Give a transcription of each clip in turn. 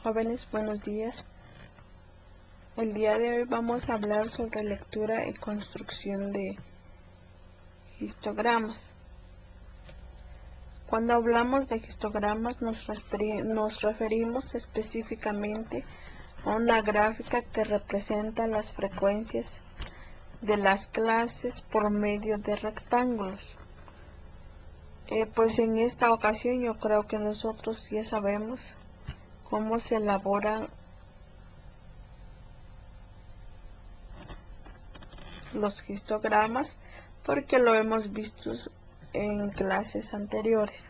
Jóvenes, buenos días. El día de hoy vamos a hablar sobre lectura y construcción de histogramas. Cuando hablamos de histogramas nos referimos específicamente a una gráfica que representa las frecuencias de las clases por medio de rectángulos. Pues en esta ocasión yo creo que nosotros ya sabemos cómo se elaboran los histogramas porque lo hemos visto en clases anteriores.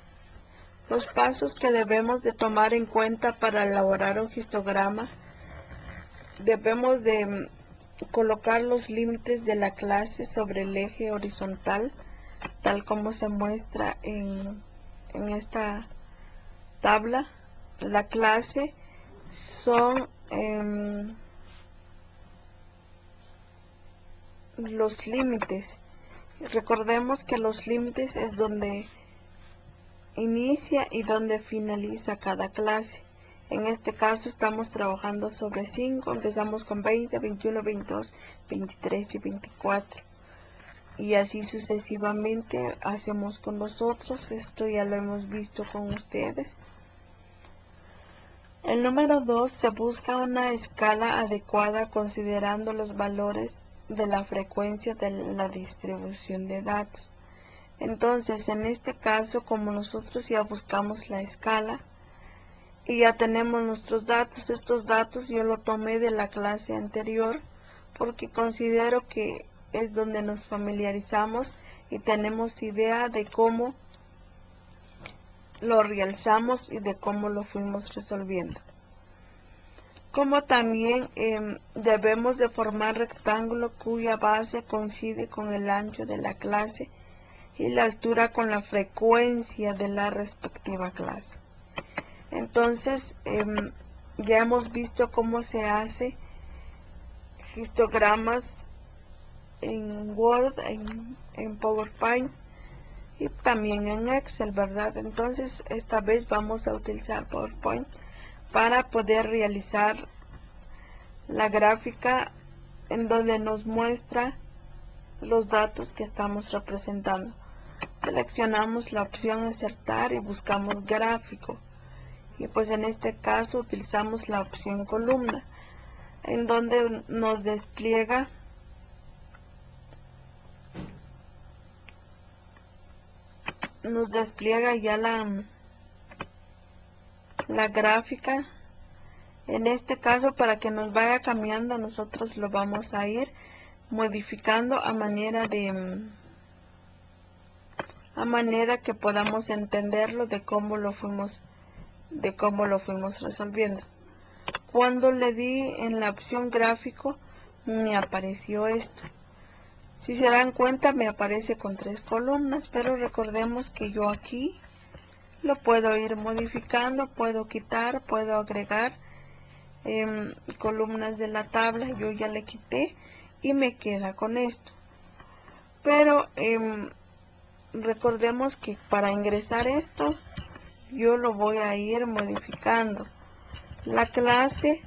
Los pasos que debemos de tomar en cuenta para elaborar un histograma: debemos de colocar los límites de la clase sobre el eje horizontal, tal como se muestra en esta tabla. La clase son los límites. Recordemos que los límites es donde inicia y donde finaliza cada clase. En este caso estamos trabajando sobre 5, empezamos con 20, 21, 22, 23 y 24. Y así sucesivamente hacemos con nosotros. Esto ya lo hemos visto con ustedes. El número 2, se busca una escala adecuada considerando los valores de la frecuencia de la distribución de datos. Entonces, en este caso, como nosotros ya buscamos la escala y ya tenemos nuestros datos, estos datos yo lo tomé de la clase anterior porque considero que es donde nos familiarizamos y tenemos idea de cómo lo realizamos y de cómo lo fuimos resolviendo. Como también debemos de formar rectángulo cuya base coincide con el ancho de la clase y la altura con la frecuencia de la respectiva clase. Entonces, ya hemos visto cómo se hace histogramas en Word, en PowerPoint y también en Excel, ¿verdad? Entonces, esta vez vamos a utilizar PowerPoint para poder realizar la gráfica en donde nos muestra los datos que estamos representando. Seleccionamos la opción insertar y buscamos gráfico, y pues en este caso utilizamos la opción columna, en donde nos despliega ya la gráfica. En este caso, para que nos vaya cambiando, nosotros lo vamos a ir modificando a manera que podamos entenderlo de cómo lo fuimos resolviendo. Cuando le di en la opción gráfico, me apareció esto. Si se dan cuenta, me aparece con 3 columnas, pero recordemos que yo aquí lo puedo ir modificando, puedo quitar, puedo agregar columnas de la tabla. Yo ya le quité y me queda con esto. Pero recordemos que para ingresar esto yo lo voy a ir modificando. La clase,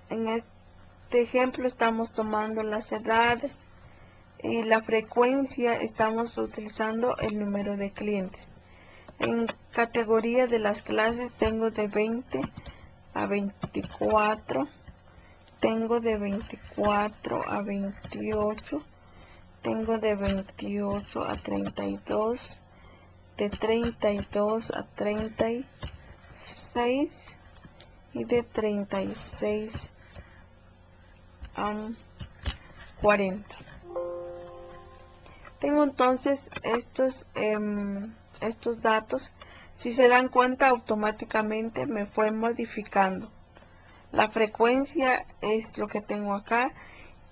en este ejemplo estamos tomando las edades y la frecuencia estamos utilizando el número de clientes. En categoría de las clases tengo de 20 a 24, tengo de 24 a 28, tengo de 28 a 32, de 32 a 36 y de 36 a 40. Tengo entonces estos datos. Si se dan cuenta, automáticamente me fue modificando. La frecuencia es lo que tengo acá,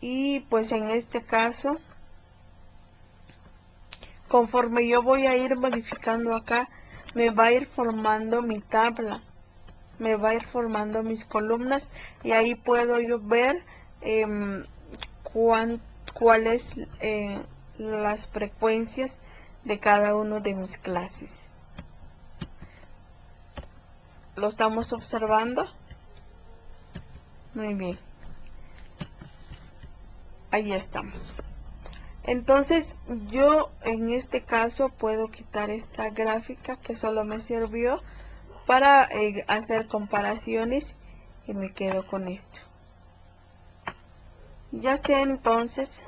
y pues en este caso, conforme yo voy a ir modificando acá, me va a ir formando mi tabla, me va a ir formando mis columnas, y ahí puedo yo ver cuáles las frecuencias de cada uno de mis clases. ¿Lo estamos observando? Muy bien. Ahí estamos. Entonces yo en este caso puedo quitar esta gráfica que solo me sirvió para hacer comparaciones y me quedo con esto. Ya sé entonces,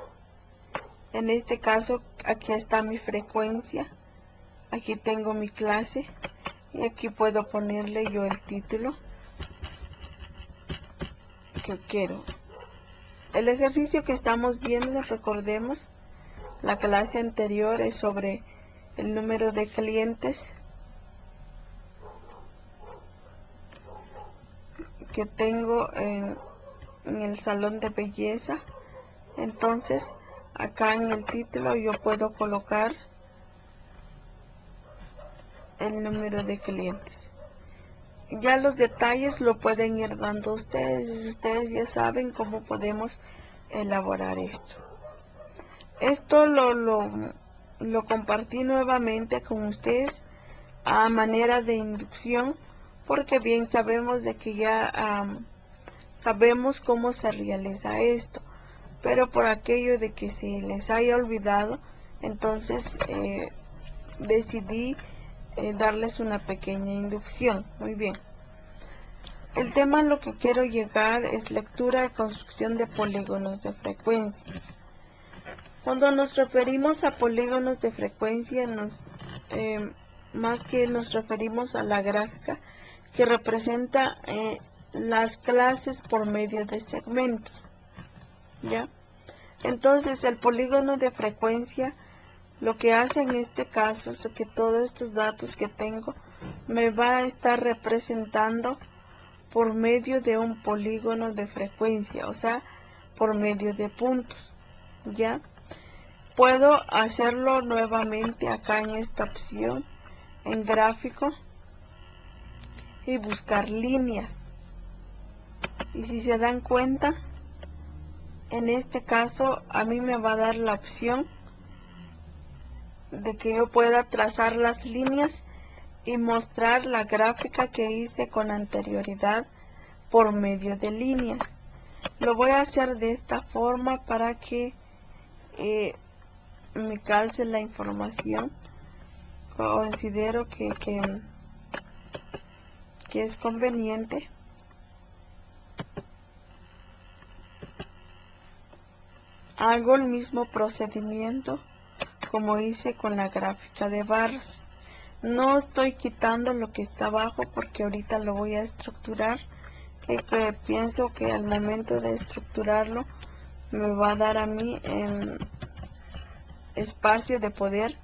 en este caso aquí está mi frecuencia, aquí tengo mi clase y aquí puedo ponerle yo el título que quiero. El ejercicio que estamos viendo, recordemos, la clase anterior es sobre el número de clientes que tengo en el salón de belleza. Entonces acá en el título yo puedo colocar el número de clientes. Ya los detalles lo pueden ir dando ustedes ya saben cómo podemos elaborar esto. Esto lo compartí nuevamente con ustedes a manera de inducción, porque bien sabemos de que ya sabemos cómo se realiza esto, pero por aquello de que se les haya olvidado, entonces decidí darles una pequeña inducción. Muy bien. El tema a lo que quiero llegar es lectura y construcción de polígonos de frecuencia. Cuando nos referimos a polígonos de frecuencia, más que nos referimos a la gráfica que representa las clases por medio de segmentos, ¿ya? Entonces el polígono de frecuencia lo que hace en este caso es que todos estos datos que tengo me va a estar representando por medio de un polígono de frecuencia, o sea, por medio de puntos, ¿ya? Puedo hacerlo nuevamente acá en esta opción, en gráfico, y buscar líneas. Y si se dan cuenta, en este caso a mí me va a dar la opción de que yo pueda trazar las líneas y mostrar la gráfica que hice con anterioridad por medio de líneas. Lo voy a hacer de esta forma para que me calce la información. Considero que es conveniente. Hago el mismo procedimiento como hice con la gráfica de barras. No estoy quitando lo que está abajo porque ahorita lo voy a estructurar, que pienso que al momento de estructurarlo me va a dar a mí espacio de poder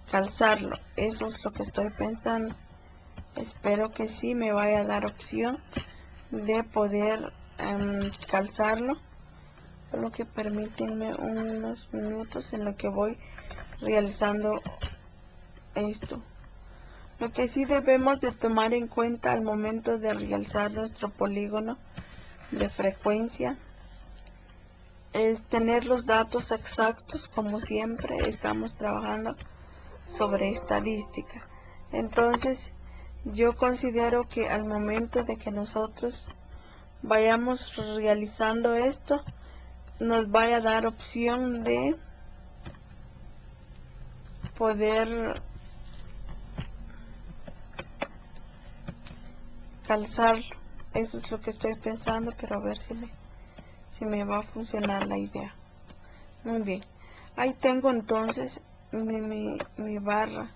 calzarlo. Eso es lo que estoy pensando. Espero que sí me vaya a dar opción de poder calzarlo. Solo que permítanme unos minutos en lo que voy realizando esto. Lo que sí debemos de tomar en cuenta al momento de realizar nuestro polígono de frecuencia es tener los datos exactos. Como siempre estamos trabajando sobre estadística, entonces yo considero que al momento de que nosotros vayamos realizando esto, nos vaya a dar opción de poder calzarlo. Eso es lo que estoy pensando, pero a ver si me va a funcionar la idea. Muy bien, ahí tengo entonces mi barra.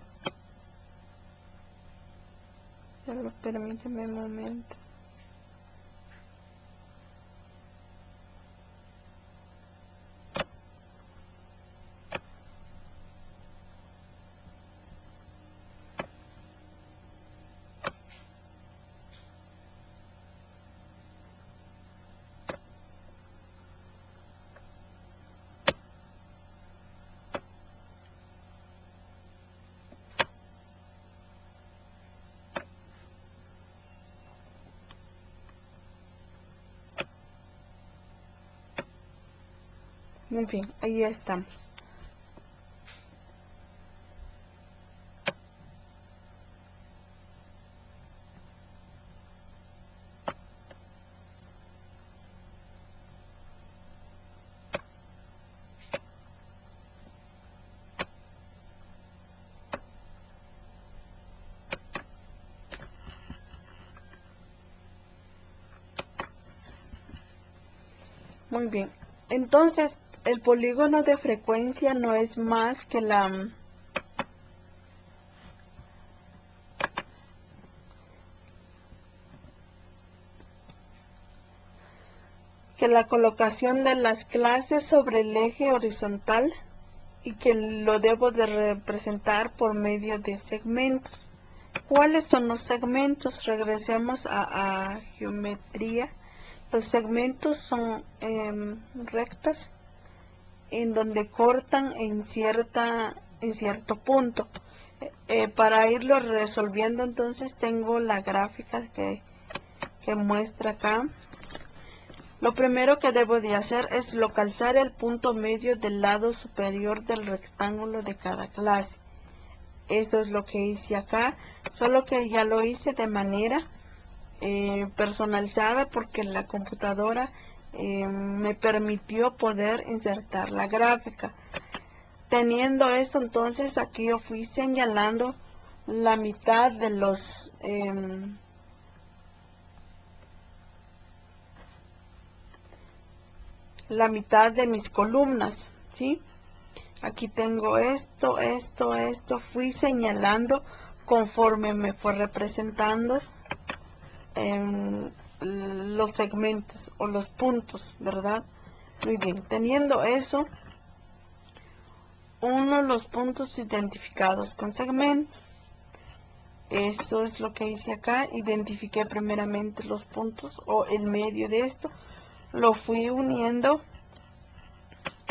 Solo permíteme un momento. Muy bien, ahí estamos. Muy bien. Entonces, el polígono de frecuencia no es más que la colocación de las clases sobre el eje horizontal y que lo debo de representar por medio de segmentos. ¿Cuáles son los segmentos? Regresemos a geometría. Los segmentos son rectas en donde cortan en cierto punto. Para irlo resolviendo, entonces tengo la gráfica que muestra acá. Lo primero que debo de hacer es localizar el punto medio del lado superior del rectángulo de cada clase. Eso es lo que hice acá, solo que ya lo hice de manera personalizada porque la computadora me permitió poder insertar la gráfica. Teniendo eso, entonces aquí yo fui señalando la mitad de los mis columnas, ¿sí? Aquí tengo esto, fui señalando conforme me fue representando los segmentos o los puntos, ¿verdad? Muy bien, teniendo eso, los puntos identificados con segmentos. Eso es lo que hice acá, identifiqué primeramente los puntos o el medio de esto, lo fui uniendo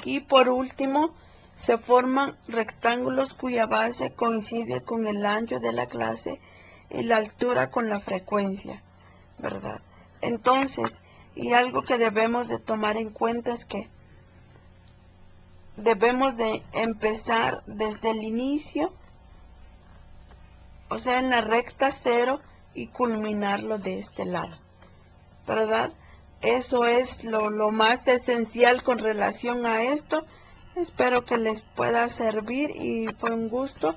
y por último se forman rectángulos cuya base coincide con el ancho de la clase y la altura con la frecuencia, ¿verdad? Entonces, y algo que debemos de tomar en cuenta es que debemos de empezar desde el inicio, o sea, en la recta 0 y culminarlo de este lado, ¿verdad? Eso es lo más esencial con relación a esto. Espero que les pueda servir y fue un gusto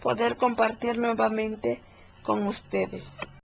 poder compartir nuevamente con ustedes.